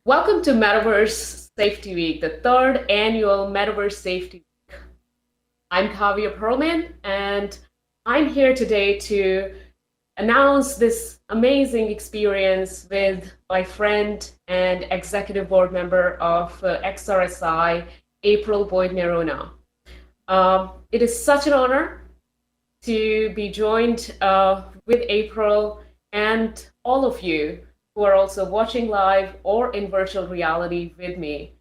Welcome to Metaverse Safety Week, the third annual Metaverse Safety Week. I'm Kavya Perlman, and I'm here today to announce this amazing experience with my friend and executive board member of XRSI, April Boyd-Nerona. It is such an honor to be joined with April and all of you who are also watching live or in virtual reality with me.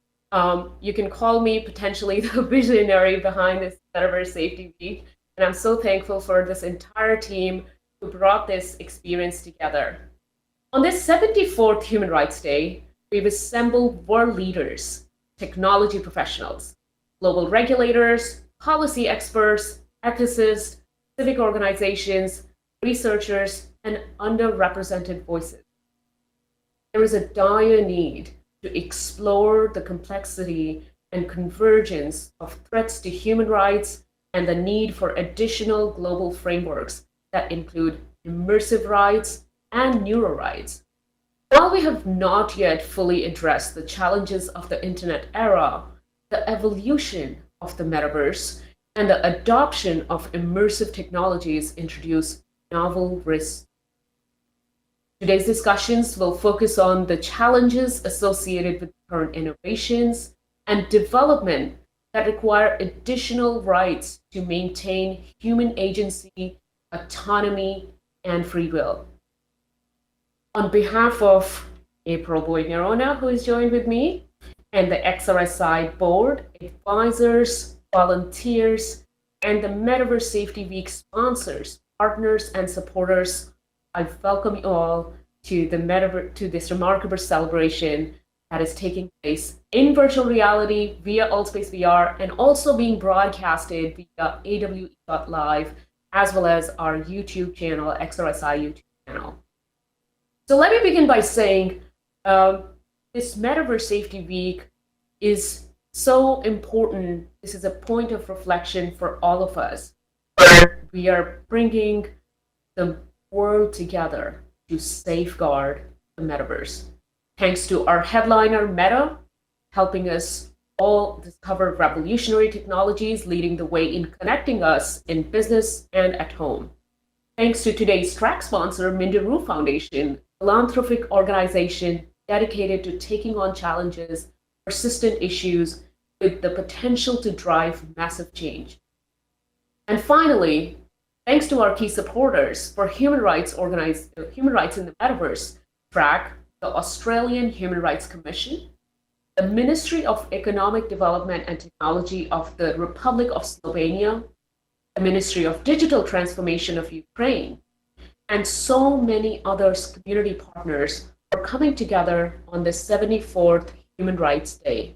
You can call me potentially the visionary behind this Metaverse Safety Week, and I'm so thankful for this entire team who brought this experience together. On this 74th Human Rights Day, we've assembled world leaders, technology professionals, global regulators, policy experts, ethicists, civic organizations, researchers, and underrepresented voices. There is a dire need to explore the complexity and convergence of threats to human rights and the need for additional global frameworks that include immersive rights and neuro rights. While we have not yet fully addressed the challenges of the internet era, the evolution of the metaverse and the adoption of immersive technologies introduce novel risks. Today's discussions will focus on the challenges associated with current innovations and development that require additional rights to maintain human agency, autonomy, and free will. On behalf of April Boyd-Nerona, who is joined with me, and the XRSI board, advisors, volunteers, and the Metaverse Safety Week sponsors, partners, and supporters, I welcome you all to this remarkable celebration that is taking place in virtual reality via Altspace VR and also being broadcasted via AWE.live, as well as our YouTube channel, XRSI YouTube channel. So let me begin by saying this Metaverse Safety Week is so important. This is a point of reflection for all of us. We are bringing the world together to safeguard the metaverse. Thanks to our headliner, Meta, helping us all discover revolutionary technologies, leading the way in connecting us in business and at home. Thanks to today's track sponsor, Minderoo Foundation, a philanthropic organization dedicated to taking on challenges, persistent issues with the potential to drive massive change. And finally, thanks to our key supporters for human rights in the metaverse track, the Australian Human Rights Commission, the Ministry of Economic Development and Technology of the Republic of Slovenia, the Ministry of Digital Transformation of Ukraine, and so many other community partners are coming together on the 74th Human Rights Day.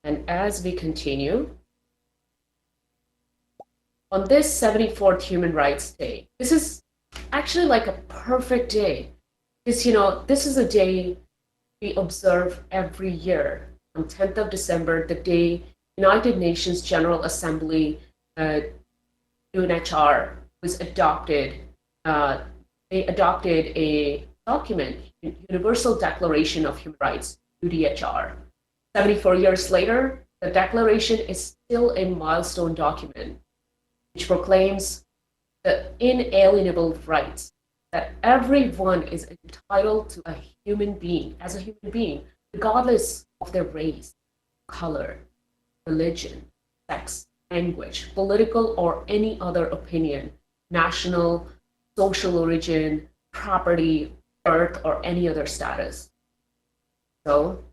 And as we continue, on this 74th Human Rights Day, this is actually like a perfect day. Because, this is a day we observe every year on 10th of December, the day United Nations General Assembly, UNHR, was adopted. They adopted a document, Universal Declaration of Human Rights, UDHR. 74 years later, the Declaration is still a milestone document which proclaims the inalienable rights that everyone is entitled to a human being, regardless of their race, color, religion, sex, language, political or any other opinion, national, social origin, property, birth, or any other status. So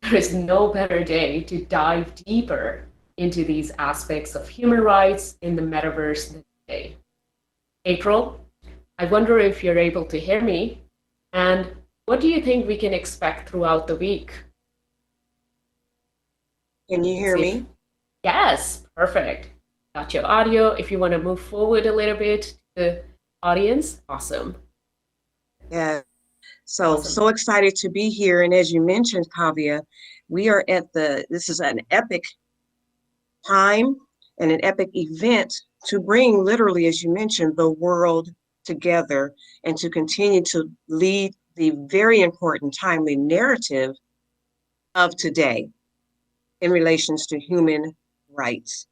there is no better day to dive deeper into these aspects of human rights in the metaverse than today. April, I wonder if you're able to hear me, and what do you think we can expect throughout the week? Can you hear me? Yes, perfect. Got your audio. If you want to move forward a little bit to the audience, awesome. Yeah. So excited to be here. And as you mentioned, Kavya, we are this is an epic time and an epic event to bring, literally, as you mentioned, the world together and to continue to lead the very important, timely narrative of today in relations to human rights.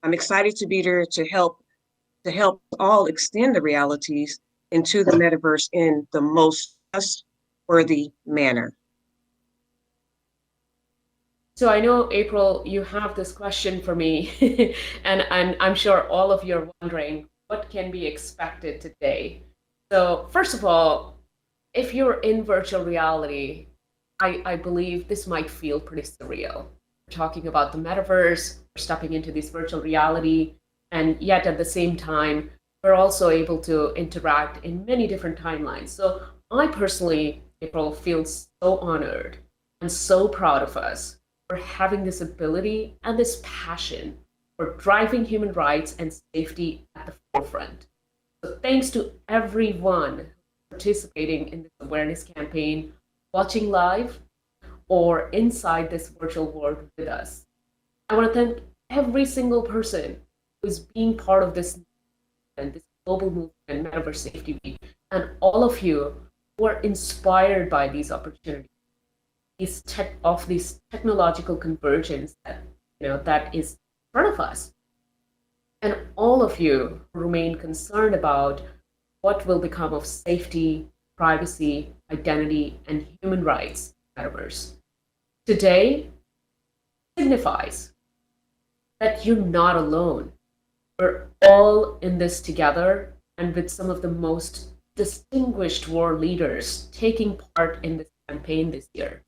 I'm excited to be there to help all extend the realities into the metaverse in the most trustworthy manner. So I know, April, you have this question for me, and I'm sure all of you are wondering what can be expected today. So first of all, if you're in virtual reality, I believe this might feel pretty surreal. We're talking about the metaverse, we're stepping into this virtual reality, and yet at the same time, we're also able to interact in many different timelines. So I personally, April, feel so honored and so proud of us for having this ability and this passion for driving human rights and safety at the forefront. So thanks to everyone participating in this awareness campaign, watching live, or inside this virtual world with us. I want to thank every single person who's being part of this movement, this global movement, Metaverse Safety Week, and all of you who are inspired by these opportunities, these technological convergence that is in front of us, and all of you who remain concerned about what will become of safety, privacy, identity, and human rights in the metaverse. Today signifies that you're not alone. We're all in this together, and with some of the most distinguished world leaders taking part in this campaign this year.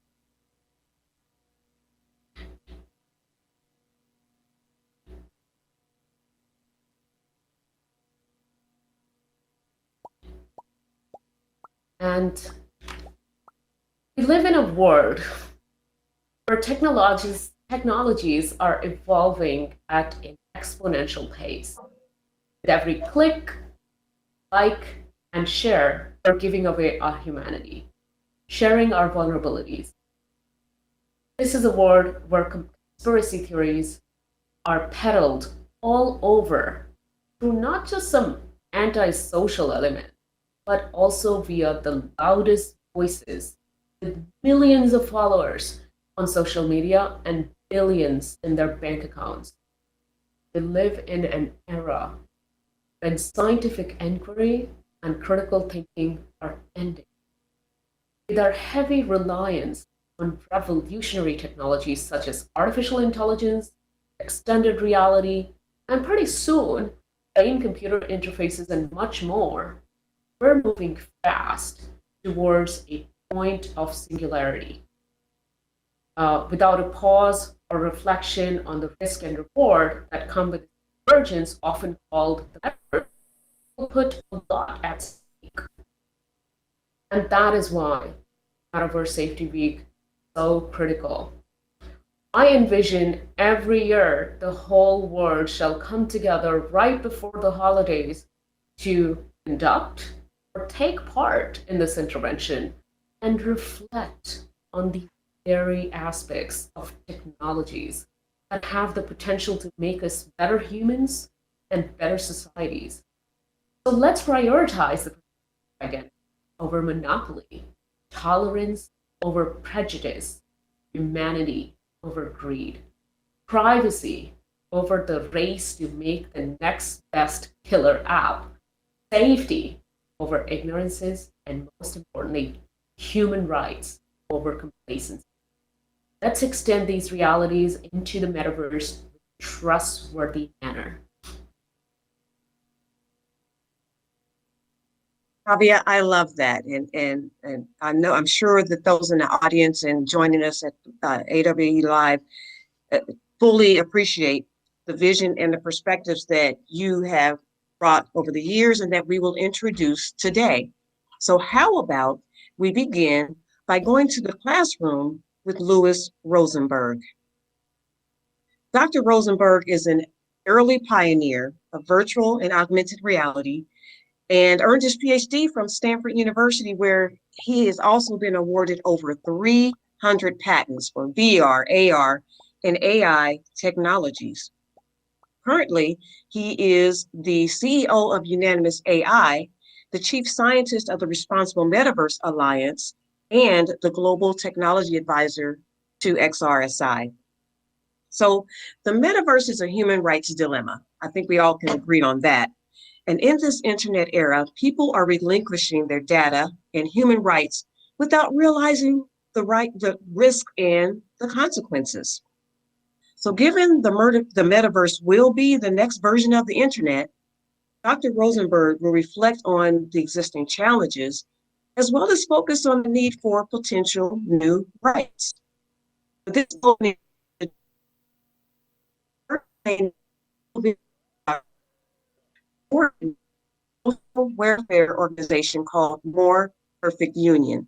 And we live in a world where technologies are evolving at an exponential pace. With every click, like, and share, we're giving away our humanity, sharing our vulnerabilities. This is a world where conspiracy theories are peddled all over through not just some antisocial element, but also via the loudest voices with millions of followers on social media and billions in their bank accounts. We live in an era when scientific inquiry and critical thinking are ending. With our heavy reliance on revolutionary technologies such as artificial intelligence, extended reality, and pretty soon, brain-computer interfaces and much more, we're moving fast towards a point of singularity. Without a pause or reflection on the risk and reward that come with convergence, often called the metaverse, will put a lot at stake. And that is why Metaverse Safety Week is so critical. I envision every year the whole world shall come together right before the holidays to conduct or take part in this intervention and reflect on the very aspects of technologies that have the potential to make us better humans and better societies. So let's prioritize the identity over monopoly, tolerance over prejudice, humanity over greed, privacy over the race to make the next best killer app, safety over ignorances, and most importantly, human rights over complacency. Let's extend these realities into the metaverse in a trustworthy manner. Fabia, I love that. And I'm sure that those in the audience and joining us at AWE Live fully appreciate the vision and the perspectives that you have brought over the years and that we will introduce today. So how about we begin by going to the classroom with Louis Rosenberg. Dr. Rosenberg is an early pioneer of virtual and augmented reality and earned his PhD from Stanford University, where he has also been awarded over 300 patents for VR, AR, and AI technologies. Currently, he is the CEO of Unanimous AI, the chief scientist of the Responsible Metaverse Alliance, and the global technology advisor to XRSI. So the metaverse is a human rights dilemma. I think we all can agree on that. And in this internet era, people are relinquishing their data and human rights without realizing the risk and the consequences. So given the metaverse will be the next version of the internet, Dr. Rosenberg will reflect on the existing challenges, as well as focus on the need for potential new rights. This will be a social welfare organization called More Perfect Union.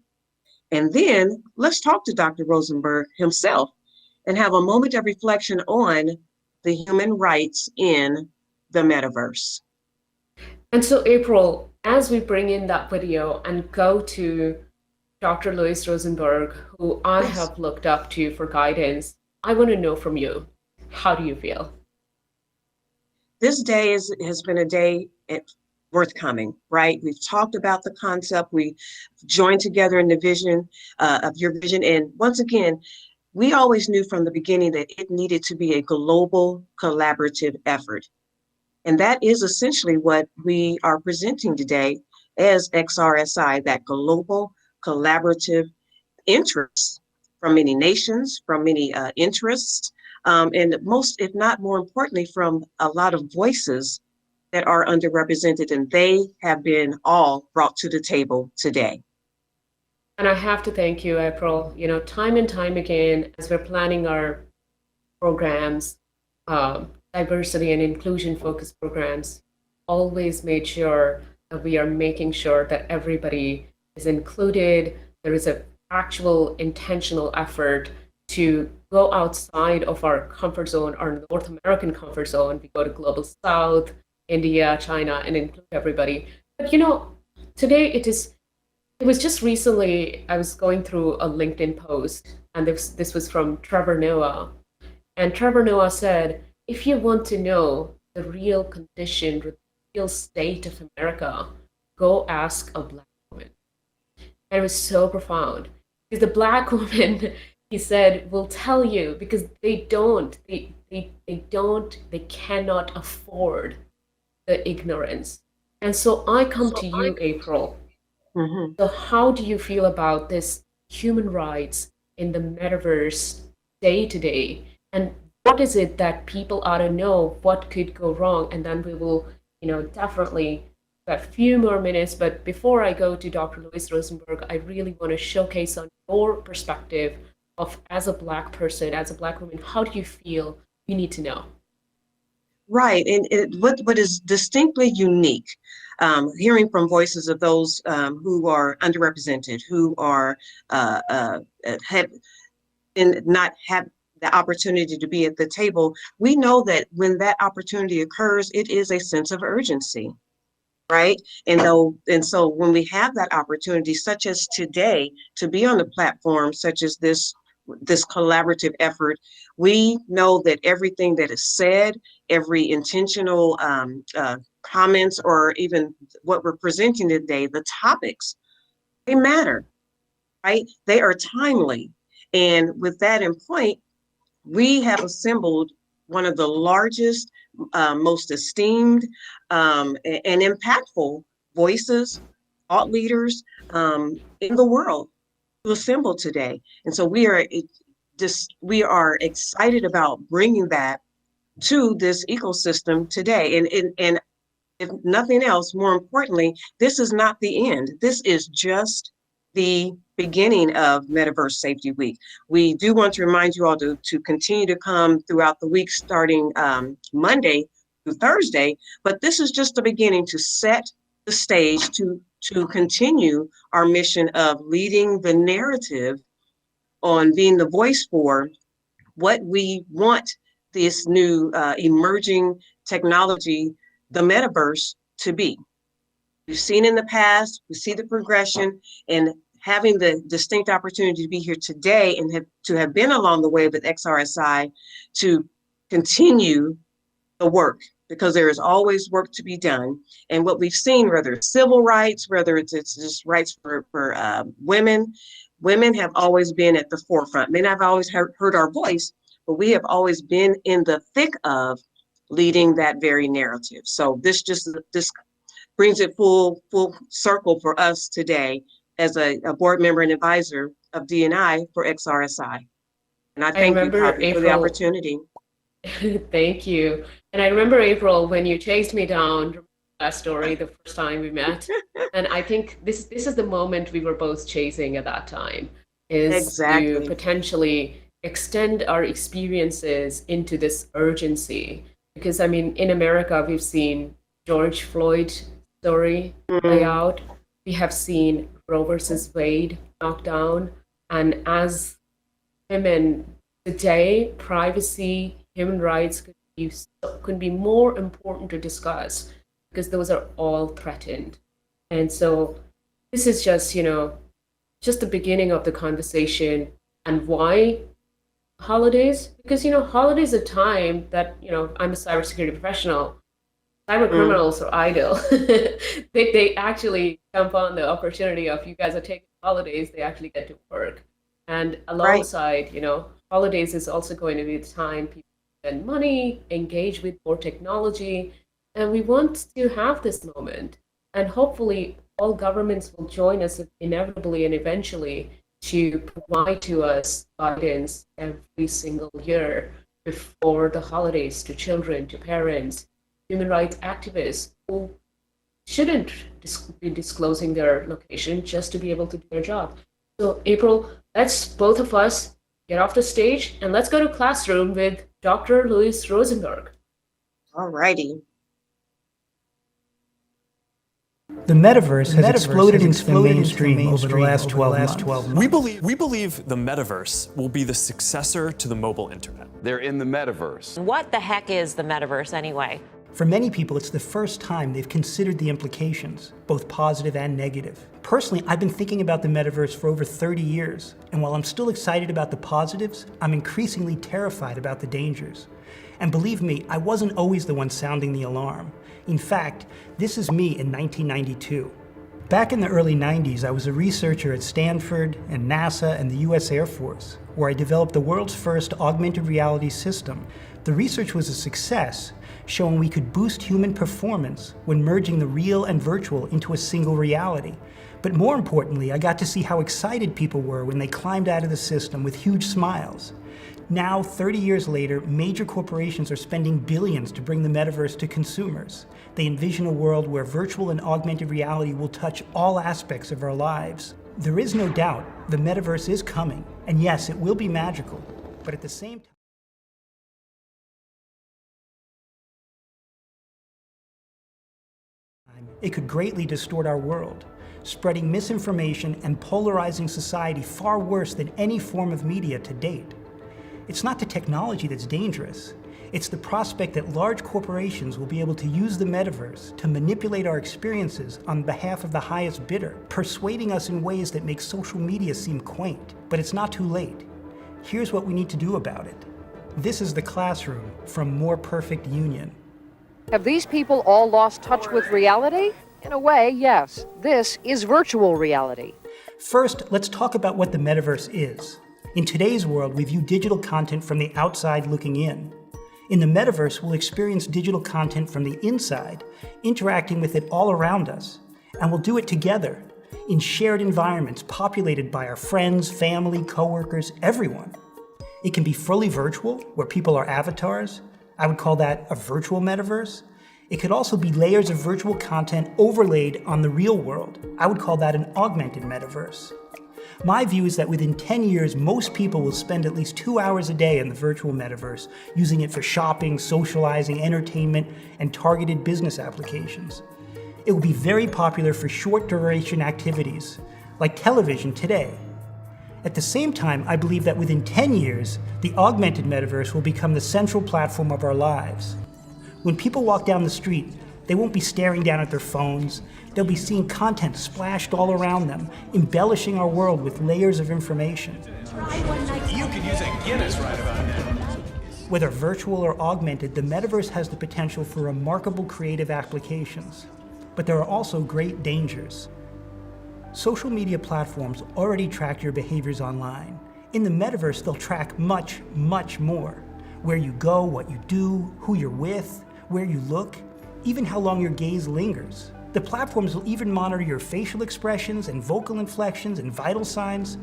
And then let's talk to Dr. Rosenberg himself and have a moment of reflection on the human rights in the metaverse. And so, April, as we bring in that video and go to Dr. Louis Rosenberg, who I Yes. have looked up to for guidance, I want to know from you, how do you feel? This day has been a day worth coming, right? We've talked about the concept. We joined together in the vision of your vision. And once again, we always knew from the beginning that it needed to be a global collaborative effort. And that is essentially what we are presenting today as XRSI, that global collaborative interests from many nations, from many interests, and most, if not more importantly, from a lot of voices that are underrepresented, and they have been all brought to the table today. And I have to thank you, April. You know, time and time again, as we're planning our programs, diversity and inclusion focused programs, always made sure that we are making sure that everybody is included. There is an actual intentional effort to go outside of our comfort zone, our North American comfort zone. We go to Global South, India, China, and include everybody. But you know, today it was just recently I was going through a LinkedIn post, and this was from Trevor Noah. And Trevor Noah said, if you want to know the real condition, the real state of America, go ask a Black woman. And it was so profound. Because the Black woman, he said, will tell you because they cannot afford the ignorance. And so I come to you, April. Mm-hmm. So how do you feel about this human rights in the metaverse day to day? And what is it that people ought to know? What could go wrong? And then we will, definitely got a few more minutes. But before I go to Dr. Louis Rosenberg, I really want to showcase on your perspective of as a Black person, as a Black woman, how do you feel you need to know? Right, and what is distinctly unique, hearing from voices of those who are underrepresented, who are have and not have the opportunity to be at the table, we know that when that opportunity occurs, it is a sense of urgency, right? And so when we have that opportunity, such as today, to be on the platform, such as this collaborative effort, we know that everything that is said, every intentional comments, or even what we're presenting today, the topics, they matter, right? They are timely. And with that in point, we have assembled one of the largest, most esteemed, and impactful voices, thought leaders in the world to assemble today. And so we are excited about bringing that to this ecosystem today. And if nothing else, more importantly, this is not the end. This is just the beginning of Metaverse Safety Week. We do want to remind you all to continue to come throughout the week, starting Monday through Thursday. But this is just the beginning to set the stage to continue our mission of leading the narrative on being the voice for what we want this new emerging technology, the metaverse, to be. We've seen in the past, we see the progression, and having the distinct opportunity to be here today and to have been along the way with XRSI to continue the work, because there is always work to be done. And what we've seen, whether it's civil rights, whether it's just rights for women, women have always been at the forefront. May not have always heard our voice, but we have always been in the thick of leading that very narrative. So this brings it full circle for us today as a board member and advisor of D&I for XRSI. And I I thank you, remember Kavi, for the April. opportunity. Thank you. And I remember, April, when you chased me down that story the first time we met. And I think this is the moment we were both chasing at that time, is to Exactly. potentially extend our experiences into this urgency. Because I mean, in America, we've seen George Floyd story play out. We have seen Roe versus Wade knocked down. And as women today, privacy, human rights could be more important to discuss because those are all threatened. And so this is just, just the beginning of the conversation. And why holidays? Because, holidays are a time that, I'm a cybersecurity professional. Cyber criminals are idle. They actually jump on the opportunity of you guys are taking holidays, they actually get to work. And alongside, holidays is also going to be the time people spend money, engage with more technology. And we want to have this moment. And hopefully all governments will join us inevitably and eventually to provide to us guidance every single year before the holidays to children, to parents, human rights activists who shouldn't be disclosing their location just to be able to do their job. So April, let's both of us get off the stage and let's go to classroom with Dr. Louis Rosenberg. All righty. The metaverse has exploded into the mainstream over the last 12 months. We believe the metaverse will be the successor to the mobile internet. They're in the metaverse. What the heck is the metaverse anyway? For many people, it's the first time they've considered the implications, both positive and negative. Personally, I've been thinking about the metaverse for over 30 years, and while I'm still excited about the positives, I'm increasingly terrified about the dangers. And believe me, I wasn't always the one sounding the alarm. In fact, this is me in 1992. Back in the early 90s, I was a researcher at Stanford and NASA and the US Air Force, where I developed the world's first augmented reality system. The research was a success, showing we could boost human performance when merging the real and virtual into a single reality. But more importantly, I got to see how excited people were when they climbed out of the system with huge smiles. Now, 30 years later, major corporations are spending billions to bring the metaverse to consumers. They envision a world where virtual and augmented reality will touch all aspects of our lives. There is no doubt the metaverse is coming, and yes, it will be magical, but at the same time, it could greatly distort our world, spreading misinformation and polarizing society far worse than any form of media to date. It's not the technology that's dangerous. It's the prospect that large corporations will be able to use the metaverse to manipulate our experiences on behalf of the highest bidder, persuading us in ways that make social media seem quaint. But it's not too late. Here's what we need to do about it. This is the classroom from More Perfect Union. Have these people all lost touch with reality? In a way, yes. This is virtual reality. First, let's talk about what the metaverse is. In today's world, we view digital content from the outside looking in. In the metaverse, we'll experience digital content from the inside, interacting with it all around us. And we'll do it together, in shared environments populated by our friends, family, coworkers, everyone. It can be fully virtual, where people are avatars. I would call that a virtual metaverse. It could also be layers of virtual content overlaid on the real world. I would call that an augmented metaverse. My view is that within 10 years, most people will spend at least 2 hours a day in the virtual metaverse, using it for shopping, socializing, entertainment, and targeted business applications. It will be very popular for short-duration activities, like television today. At the same time, I believe that within 10 years, the augmented metaverse will become the central platform of our lives. When people walk down the street, they won't be staring down at their phones. They'll be seeing content splashed all around them, embellishing our world with layers of information. You could use a Guinness right about now. Whether virtual or augmented, the metaverse has the potential for remarkable creative applications. But there are also great dangers. Social media platforms already track your behaviors online. In the metaverse, they'll track much, much more. Where you go, what you do, who you're with, where you look, even how long your gaze lingers. The platforms will even monitor your facial expressions and vocal inflections and vital signs.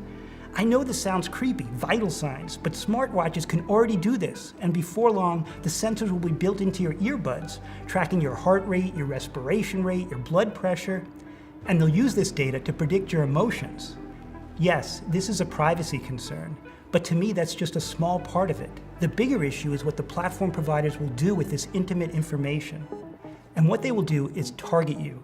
I know this sounds creepy, vital signs, but smartwatches can already do this, and before long, the sensors will be built into your earbuds, tracking your heart rate, your respiration rate, your blood pressure, and they'll use this data to predict your emotions. Yes, this is a privacy concern, but to me that's just a small part of it. The bigger issue is what the platform providers will do with this intimate information. And what they will do is target you.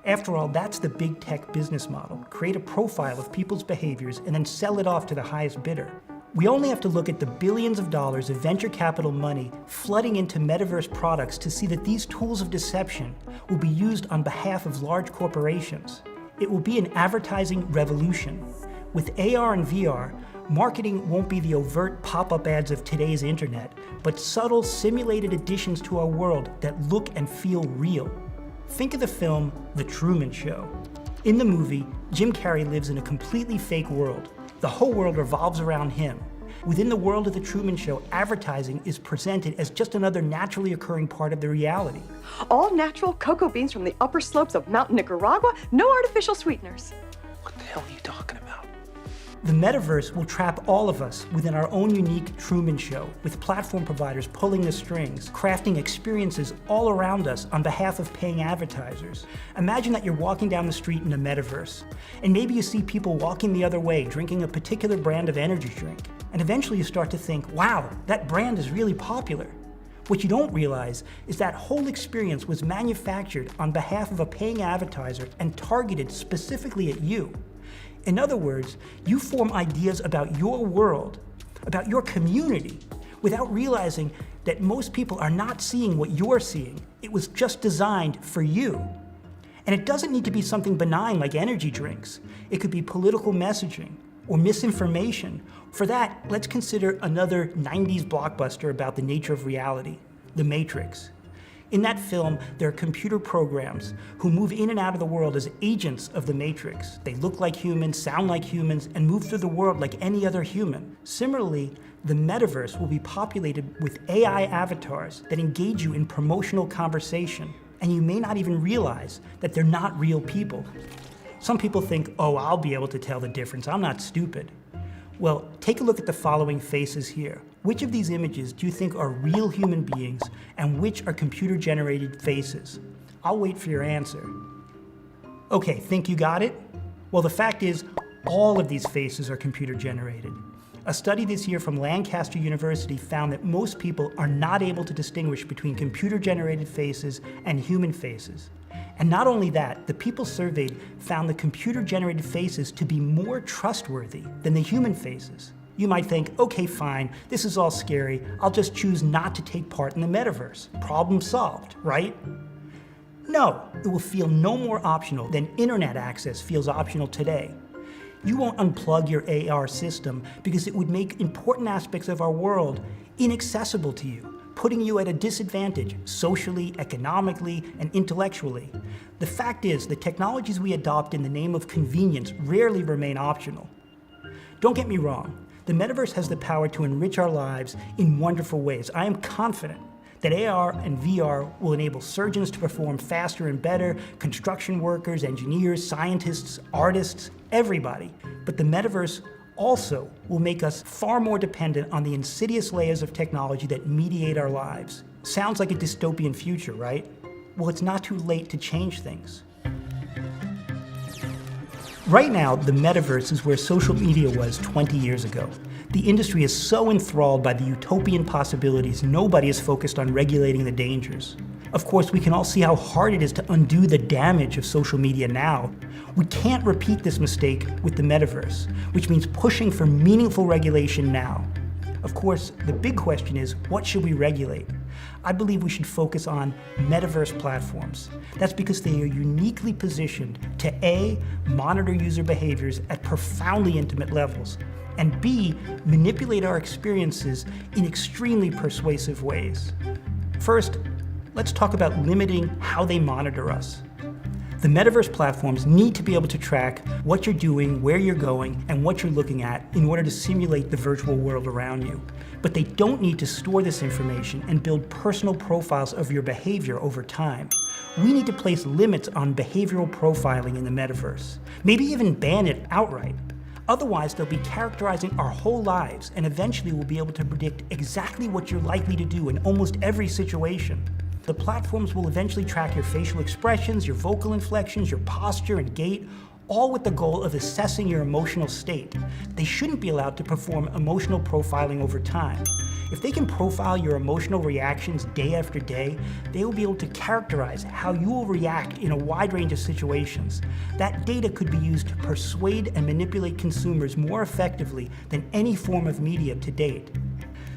After all, that's the big tech business model. Create a profile of people's behaviors and then sell it off to the highest bidder. We only have to look at the billions of dollars of venture capital money flooding into metaverse products to see that these tools of deception will be used on behalf of large corporations. It will be an advertising revolution. With AR and VR, marketing won't be the overt pop-up ads of today's internet, but subtle, simulated additions to our world that look and feel real. Think of the film The Truman Show. In the movie, Jim Carrey lives in a completely fake world. The whole world revolves around him. Within the world of The Truman Show, advertising is presented as just another naturally occurring part of the reality. All natural cocoa beans from the upper slopes of Mountain Nicaragua, no artificial sweeteners. What the hell are you talking about? The metaverse will trap all of us within our own unique Truman Show, with platform providers pulling the strings, crafting experiences all around us on behalf of paying advertisers. Imagine that you're walking down the street in a metaverse, and maybe you see people walking the other way drinking a particular brand of energy drink. And eventually you start to think, wow, that brand is really popular. What you don't realize is that whole experience was manufactured on behalf of a paying advertiser and targeted specifically at you. In other words, you form ideas about your world, about your community, without realizing that most people are not seeing what you're seeing. It was just designed for you. And it doesn't need to be something benign like energy drinks. It could be political messaging or misinformation. For that, let's consider another 90s blockbuster about the nature of reality, The Matrix. In that film, there are computer programs who move in and out of the world as agents of the Matrix. They look like humans, sound like humans, and move through the world like any other human. Similarly, the metaverse will be populated with AI avatars that engage you in promotional conversation, and you may not even realize that they're not real people. Some people think, oh, I'll be able to tell the difference. I'm not stupid. Well, take a look at the following faces here. Which of these images do you think are real human beings and which are computer-generated faces? I'll wait for your answer. Okay, think you got it? Well, the fact is, all of these faces are computer-generated. A study this year from Lancaster University found that most people are not able to distinguish between computer-generated faces and human faces. And not only that, the people surveyed found the computer-generated faces to be more trustworthy than the human faces. You might think, okay, fine, this is all scary. I'll just choose not to take part in the metaverse. Problem solved, right? No, it will feel no more optional than internet access feels optional today. You won't unplug your AR system because it would make important aspects of our world inaccessible to you, putting you at a disadvantage socially, economically, and intellectually. The fact is, the technologies we adopt in the name of convenience rarely remain optional. Don't get me wrong, the metaverse has the power to enrich our lives in wonderful ways. I am confident that AR and VR will enable surgeons to perform faster and better, construction workers, engineers, scientists, artists, everybody. But the metaverse also will make us far more dependent on the insidious layers of technology that mediate our lives. Sounds like a dystopian future, right? Well, it's not too late to change things. Right now, the metaverse is where social media was 20 years ago. The industry is so enthralled by the utopian possibilities, nobody is focused on regulating the dangers. Of course, we can all see how hard it is to undo the damage of social media now. We can't repeat this mistake with the metaverse, which means pushing for meaningful regulation now. Of course, the big question is, what should we regulate? I believe we should focus on metaverse platforms. That's because they are uniquely positioned to A, monitor user behaviors at profoundly intimate levels, and B, manipulate our experiences in extremely persuasive ways. First, let's talk about limiting how they monitor us. The metaverse platforms need to be able to track what you're doing, where you're going, and what you're looking at in order to simulate the virtual world around you. But they don't need to store this information and build personal profiles of your behavior over time. We need to place limits on behavioral profiling in the metaverse, maybe even ban it outright. Otherwise, they'll be characterizing our whole lives, and eventually we'll be able to predict exactly what you're likely to do in almost every situation. The platforms will eventually track your facial expressions, your vocal inflections, your posture and gait, all with the goal of assessing your emotional state. They shouldn't be allowed to perform emotional profiling over time. If they can profile your emotional reactions day after day, they will be able to characterize how you will react in a wide range of situations. That data could be used to persuade and manipulate consumers more effectively than any form of media to date.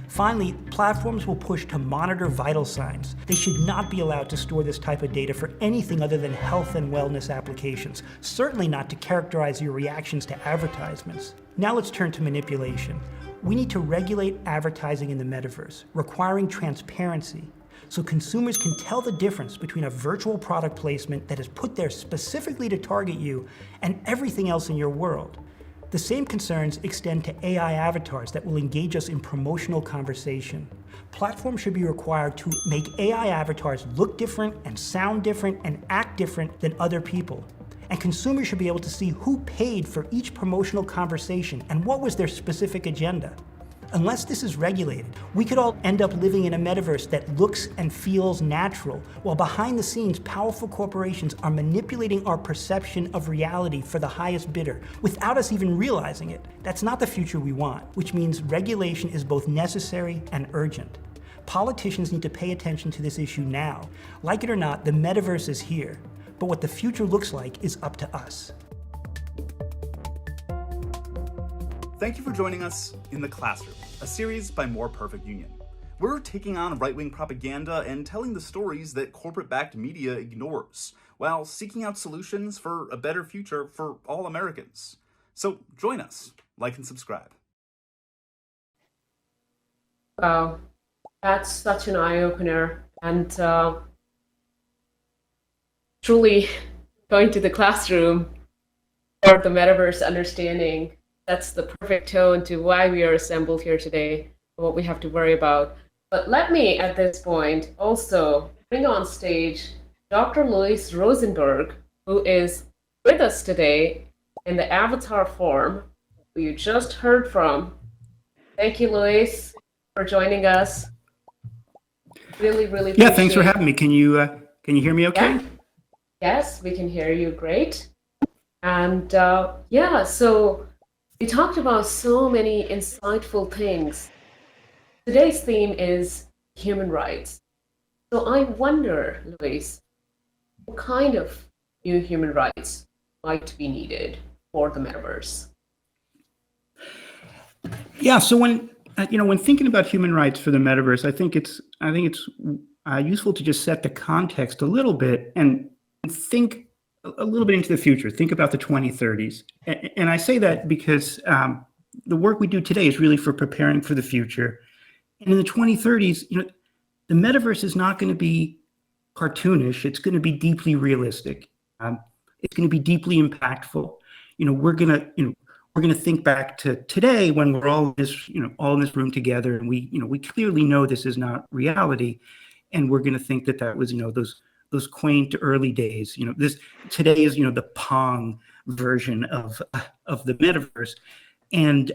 Finally, platforms will push to monitor vital signs. They should not be allowed to store this type of data for anything other than health and wellness applications, certainly not to characterize your reactions to advertisements. Now let's turn to manipulation. We need to regulate advertising in the metaverse, requiring transparency, so consumers can tell the difference between a virtual product placement that is put there specifically to target you and everything else in your world. The same concerns extend to AI avatars that will engage us in promotional conversation. Platforms should be required to make AI avatars look different and sound different and act different than other people. And consumers should be able to see who paid for each promotional conversation and what was their specific agenda. Unless this is regulated, we could all end up living in a metaverse that looks and feels natural, while behind the scenes, powerful corporations are manipulating our perception of reality for the highest bidder, without us even realizing it. That's not the future we want, which means regulation is both necessary and urgent. Politicians need to pay attention to this issue now. Like it or not, the metaverse is here, but what the future looks like is up to us. Thank you for joining us in The Classroom, a series by More Perfect Union. We're taking on right-wing propaganda and telling the stories that corporate-backed media ignores, while seeking out solutions for a better future for all Americans. So join us, like and subscribe. Wow, that's such an eye-opener, and truly going to the classroom for the metaverse understanding. That's the perfect tone to why we are assembled here today, what we have to worry about. But let me, at this point, also bring on stage Dr. Luis Rosenberg, who is with us today in the avatar form, who you just heard from. Thank you, Luis, for joining us. Really, really appreciate it. Yeah, thanks for having me. Can you hear me okay? Yeah. Yes, we can hear you great. And so we talked about so many insightful things. Today's theme is human rights. So I wonder, Luis, what kind of new human rights might be needed for the metaverse? Yeah. So when thinking about human rights for the metaverse, I think it's useful to just set the context a little bit and think a little bit into the future. Think about the 2030s. And I say that because the work we do today is really for preparing for the future. And in the 2030s, the metaverse is not going to be cartoonish. It's going to be deeply realistic. It's going to be deeply impactful. We're going to think back to today when we're all in this room together, and we clearly know this is not reality, and we're going to think that was those quaint early days. Today is the Pong version of the metaverse, and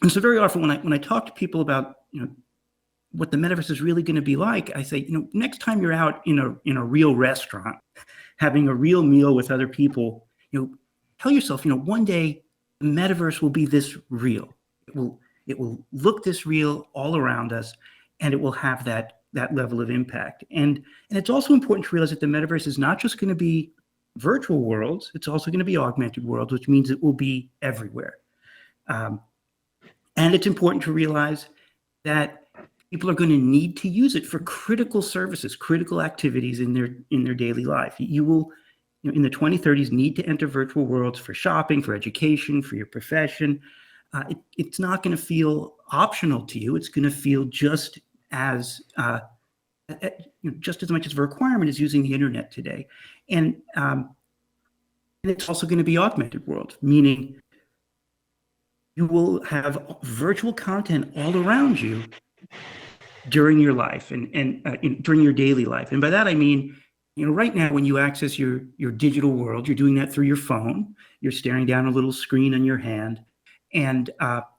so very often when I talk to people about what the metaverse is really going to be like, I say next time you're out in a real restaurant having a real meal with other people, tell yourself one day the metaverse will be this real. It will look this real all around us, and it will have that level of impact. And it's also important to realize that the metaverse is not just going to be virtual worlds, it's also going to be augmented worlds, which means it will be everywhere. And it's important to realize that people are going to need to use it for critical services, critical activities in their daily life. You will, in the 2030s, need to enter virtual worlds for shopping, for education, for your profession. It's not going to feel optional to you. It's going to feel just as much as a requirement as using the internet today. And it's also going to be augmented world, meaning you will have virtual content all around you during your life and during your daily life. And by that, I mean, right now when you access your digital world, you're doing that through your phone. You're staring down a little screen on your hand. And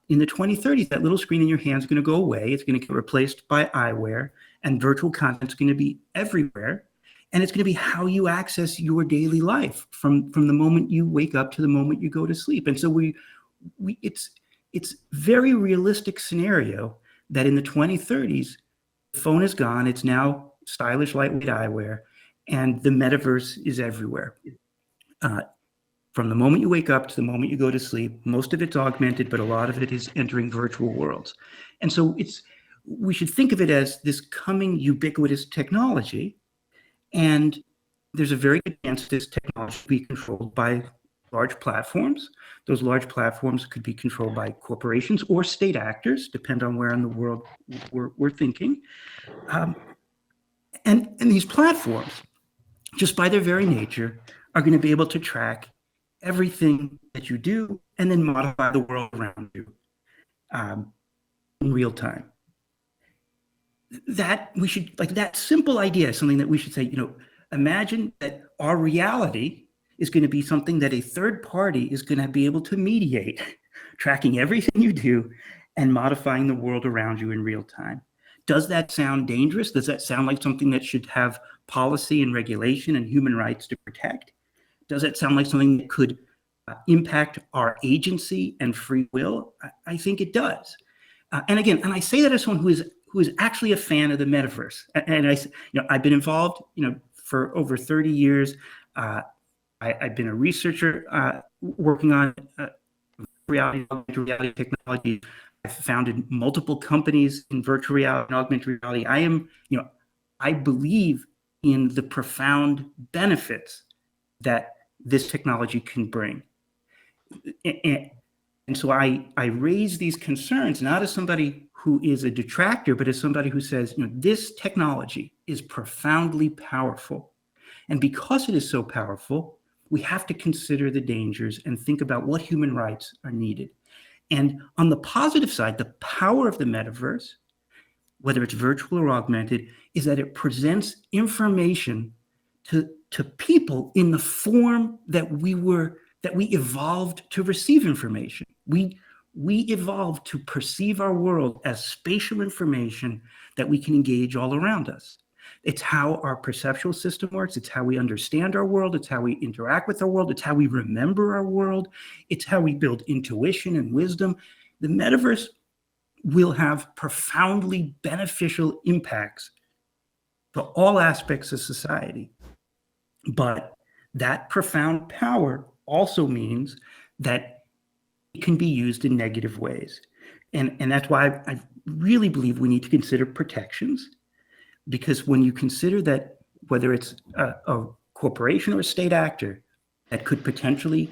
in the 2030s, that little screen in your hand is going to go away. It's going to get replaced by eyewear, and virtual content is going to be everywhere. And it's going to be how you access your daily life from the moment you wake up to the moment you go to sleep. And so it's very realistic scenario that in the 2030s, the phone is gone. It's now stylish, lightweight eyewear, and the metaverse is everywhere. From the moment you wake up to the moment you go to sleep, most of it's augmented, but a lot of it is entering virtual worlds. And so we should think of it as this coming ubiquitous technology. And there's a very good chance this technology will be controlled by large platforms. Those large platforms could be controlled by corporations or state actors, depend on where in the world we're thinking. And these platforms, just by their very nature, are going to be able to track everything that you do and then modify the world around you in real time. That simple idea is something that we should say, imagine that our reality is going to be something that a third party is going to be able to mediate, tracking everything you do and modifying the world around you in real time. Does that sound dangerous? Does that sound like something that should have policy and regulation and human rights to protect? Does that sound like something that could impact our agency and free will? I think it does. And I say that as someone who is actually a fan of the metaverse. And I've been involved, for over 30 years. I've been a researcher working on reality, augmented reality technology. I've founded multiple companies in virtual reality and augmented reality. I believe in the profound benefits that this technology can bring. And so I raise these concerns not as somebody who is a detractor, but as somebody who says, this technology is profoundly powerful. And because it is so powerful, we have to consider the dangers and think about what human rights are needed. And on the positive side, the power of the metaverse, whether it's virtual or augmented, is that it presents information to people in the form that we evolved to receive information. We evolved to perceive our world as spatial information that we can engage all around us. It's how our perceptual system works. It's how we understand our world. It's how we interact with our world. It's how we remember our world. It's how we build intuition and wisdom. The metaverse will have profoundly beneficial impacts to all aspects of society. But that profound power also means that it can be used in negative ways. And that's why I really believe we need to consider protections, because when you consider that whether it's a corporation or a state actor that could potentially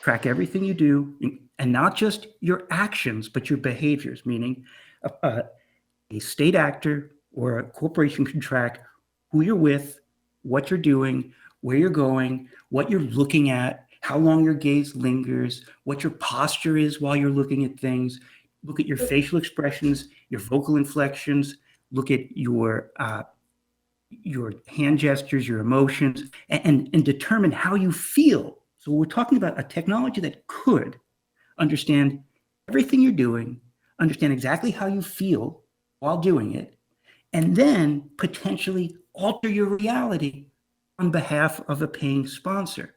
track everything you do, and not just your actions, but your behaviors, meaning a state actor or a corporation can track who you're with, what you're doing, where you're going, what you're looking at, how long your gaze lingers, what your posture is while you're looking at things, look at your facial expressions, your vocal inflections, look at your hand gestures, your emotions, and determine how you feel. So we're talking about a technology that could understand everything you're doing, understand exactly how you feel while doing it, and then potentially alter your reality on behalf of a paying sponsor.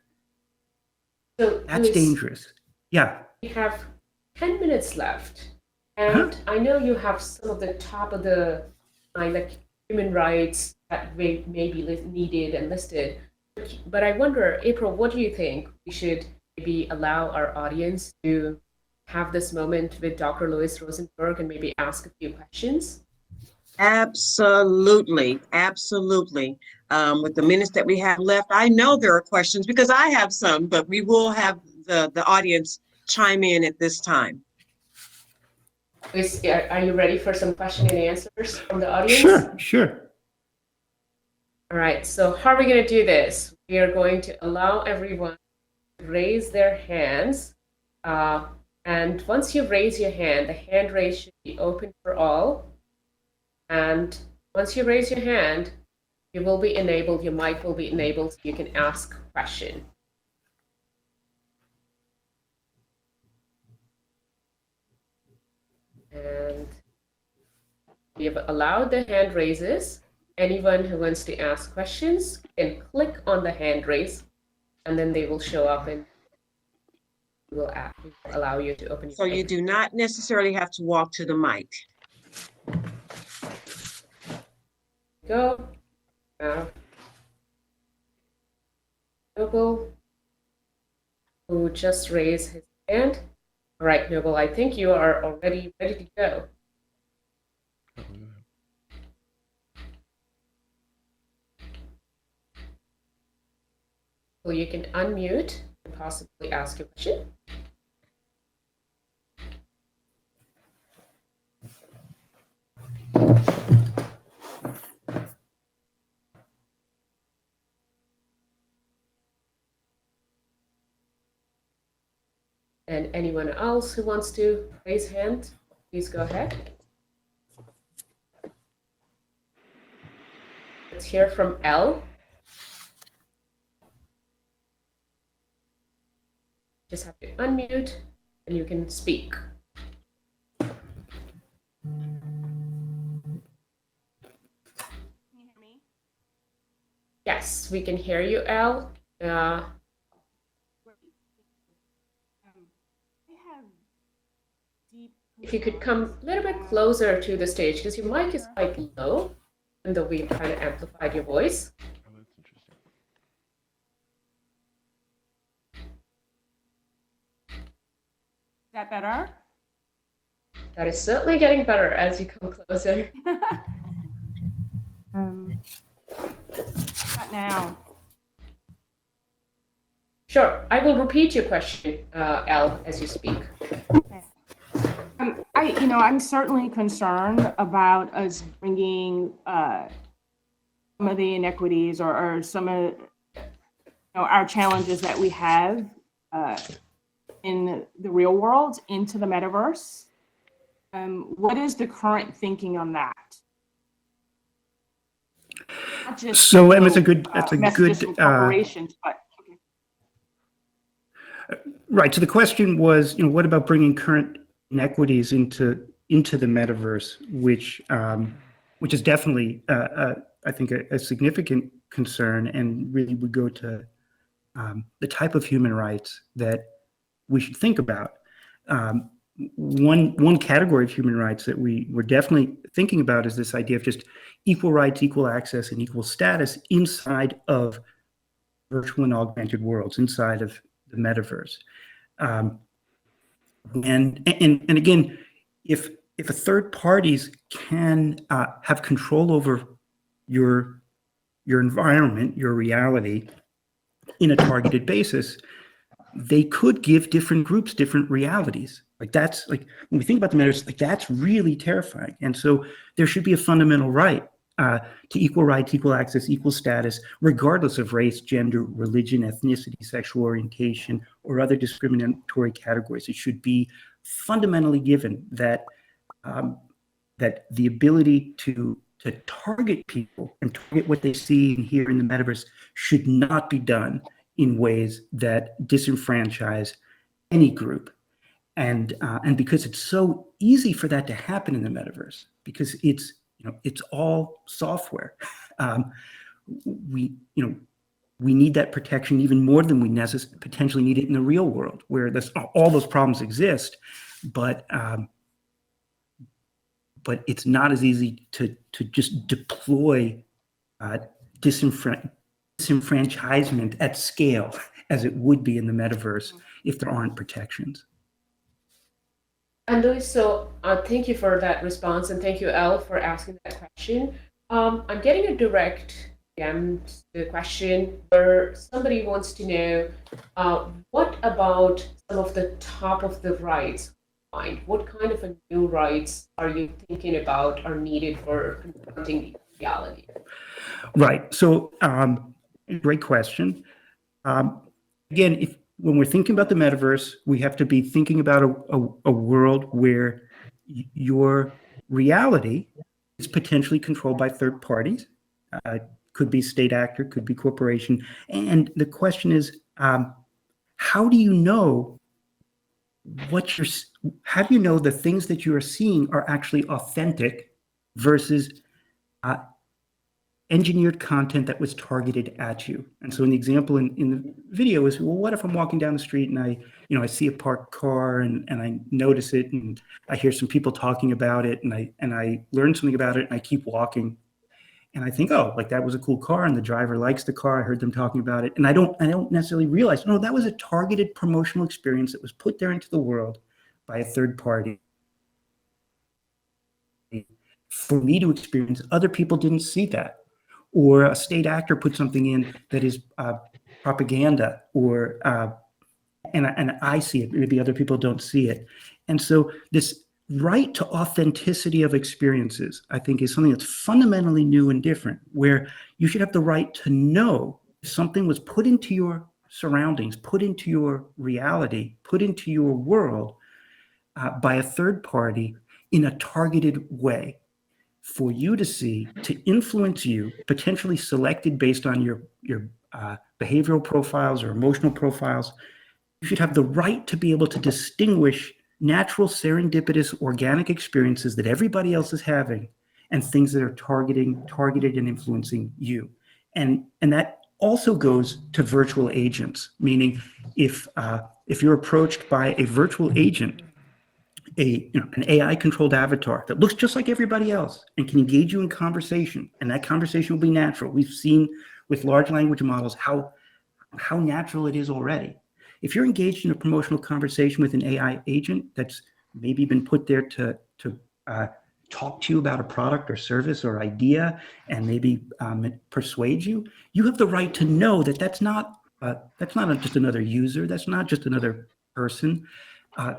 So that's dangerous. Yeah. We have 10 minutes left. And I know you have some of the top of the like human rights that may be needed and listed. But I wonder, April, what do you think we should maybe allow our audience to have this moment with Dr. Louis Rosenberg and maybe ask a few questions? Absolutely, absolutely. With the minutes that we have left, I know there are questions because I have some, but we will have the audience chime in at this time. Are you ready for some question and answers from the audience? Sure. All right, so how are we going to do this? We are going to allow everyone to raise their hands. And once you raise your hand, the hand raise should be open for all. And once you raise your hand, you will be enabled, your mic will be enabled, so you can ask a question. And we have allowed the hand raises. Anyone who wants to ask questions can click on the hand raise, and then they will show up and we will allow you to open your So mic. you do not necessarily have to walk to the mic. Go. Noble, who just raised his hand. All right, Noble, I think you are already ready to go. So you can unmute and possibly ask your question. And anyone else who wants to raise hand, please go ahead. Let's hear from Elle. Just have to unmute and you can speak. Can you hear me? Yes, we can hear you, Elle. If you could come a little bit closer to the stage, because your mic is quite low, even though we've kind of amplified your voice. Oh, that's interesting. Is that better? That is certainly getting better as you come closer. Not now. Sure, I will repeat your question, Elle, as you speak. Okay. I'm certainly concerned about us bringing some of the inequities or some of our challenges that we have in the real world into the metaverse. What is the current thinking on that? Not just, So, that's a good messages from corporations, but right. So the question was, what about bringing current inequities into the metaverse, which is definitely, I think, a significant concern, and really would go to the type of human rights that we should think about. One category of human rights that we're definitely thinking about is this idea of just equal rights, equal access, and equal status inside of virtual and augmented worlds, inside of the metaverse. And again, if a third parties can have control over your environment, your reality, in a targeted basis, they could give different groups different realities. That's when we think about the metaverse, that's really terrifying. And so there should be a fundamental right to equal rights, equal access, equal status, regardless of race, gender, religion, ethnicity, sexual orientation, or other discriminatory categories. It should be fundamentally given that that the ability to target people and target what they see and hear in the metaverse should not be done in ways that disenfranchise any group. And because it's so easy for that to happen in the metaverse, because it's all software, we need that protection even more than we potentially need it in the real world, where all those problems exist, but it's not as easy to just deploy disenfranchisement at scale as it would be in the metaverse if there aren't protections. And Louis, so thank you for that response, and thank you, Elle, for asking that question. I'm getting a direct DM to the question where somebody wants to know what about some of the top of the rights find? What kind of a new rights are you thinking about are needed for confronting the reality? Right. So, great question. Again, when we're thinking about the metaverse, we have to be thinking about a world where your reality is potentially controlled by third parties. Could be state actor, could be corporation. And the question is, how do you know how do you know the things that you are seeing are actually authentic versus engineered content that was targeted at you? And so in the example in the video is, well, what if I'm walking down the street and I see a parked car and I notice it and I hear some people talking about it and I learn something about it and I keep walking and I think, oh, like that was a cool car and the driver likes the car. I heard them talking about it. And I don't necessarily realize, no, that was a targeted promotional experience that was put there into the world by a third party for me to experience. Other people didn't see that. Or a state actor put something in that is propaganda, or and I see it, maybe other people don't see it. And so this right to authenticity of experiences, I think, is something that's fundamentally new and different, where you should have the right to know if something was put into your surroundings, put into your reality, put into your world by a third party in a targeted way for you to see, to influence you, potentially selected based on your behavioral profiles or emotional profiles. You should have the right to be able to distinguish natural, serendipitous, organic experiences that everybody else is having and things that are targeted and influencing you. And that also goes to virtual agents, meaning if you're approached by a virtual agent, an AI-controlled avatar that looks just like everybody else and can engage you in conversation, and that conversation will be natural. We've seen with large language models how natural it is already. If you're engaged in a promotional conversation with an AI agent that's maybe been put there to talk to you about a product or service or idea and maybe persuade you, you have the right to know that that's not just another user, that's not just another person,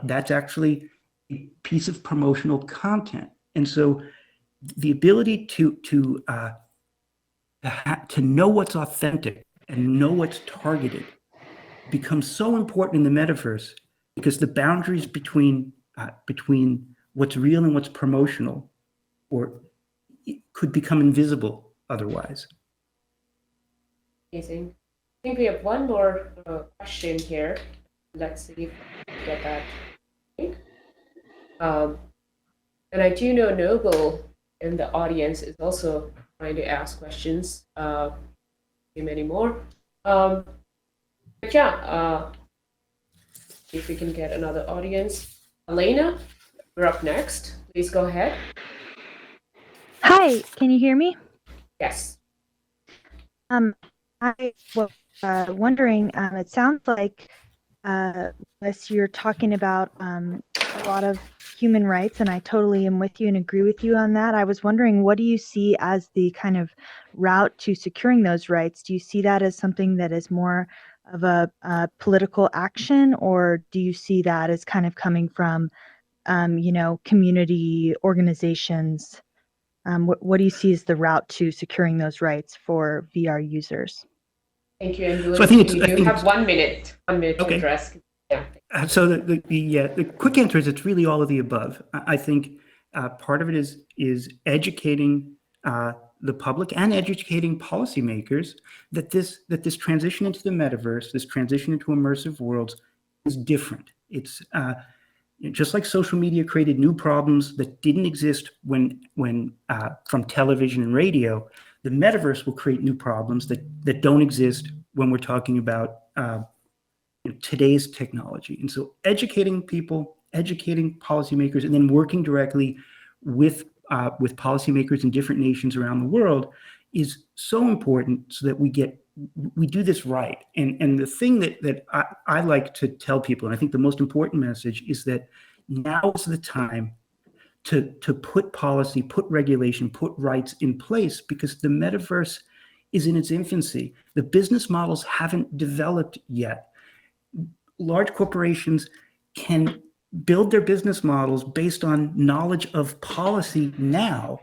that's actually a piece of promotional content. And so the ability to know what's authentic and know what's targeted becomes so important in the metaverse, because the boundaries between what's real and what's promotional could become invisible otherwise. Amazing. I think we have one more question here. Let's see if we can get that. And I do know Noble in the audience is also trying to ask questions. Many more. But yeah, if we can get another audience. Elena, we're up next. Please go ahead. Hi, can you hear me? Yes. I was wondering, it sounds like as you're talking about a lot of human rights, and I totally am with you and agree with you on that. I was wondering, what do you see as the kind of route to securing those rights? Do you see that as something that is more of a political action, or do you see that as kind of coming from, community organizations? What do you see as the route to securing those rights for VR users? Thank you, and Louis, So I think you do have 1 minute. 1 minute to address. Yeah. So the quick answer is it's really all of the above. I think part of it is educating the public and educating policymakers that this transition into the metaverse, this transition into immersive worlds, is different. It's just like social media created new problems that didn't exist when from television and radio. The metaverse will create new problems that don't exist when we're talking about today's technology. And so educating people, educating policymakers, and then working directly with policymakers in different nations around the world is so important, so that we do this right. And the thing that I like to tell people, and I think the most important message, is that Now is the time to put policy, put regulation, put rights in place, because the metaverse is in its infancy. The business models haven't developed yet. Large corporations can build their business models based on knowledge of policy now.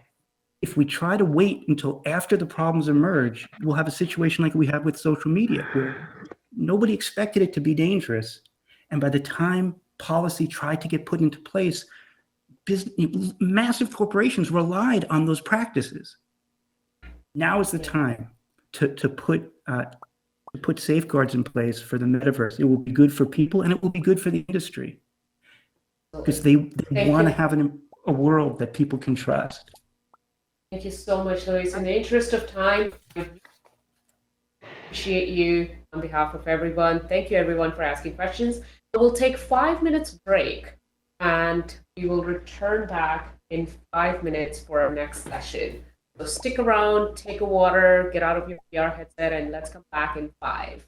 If we try to wait until after the problems emerge, we'll have a situation like we have with social media, where nobody expected it to be dangerous. And by the time policy tried to get put into place, massive corporations relied on those practices. Now is the time to put safeguards in place for the metaverse. It will be good for people, and it will be good for the industry, because they want to have a world that people can trust. Thank you so much, Luis. In the interest of time, I appreciate you on behalf of everyone. Thank you, everyone, for asking questions. We'll take 5 minutes break, and we will return back in 5 minutes for our next session. So stick around, take a water, get out of your VR headset, and let's come back in 5.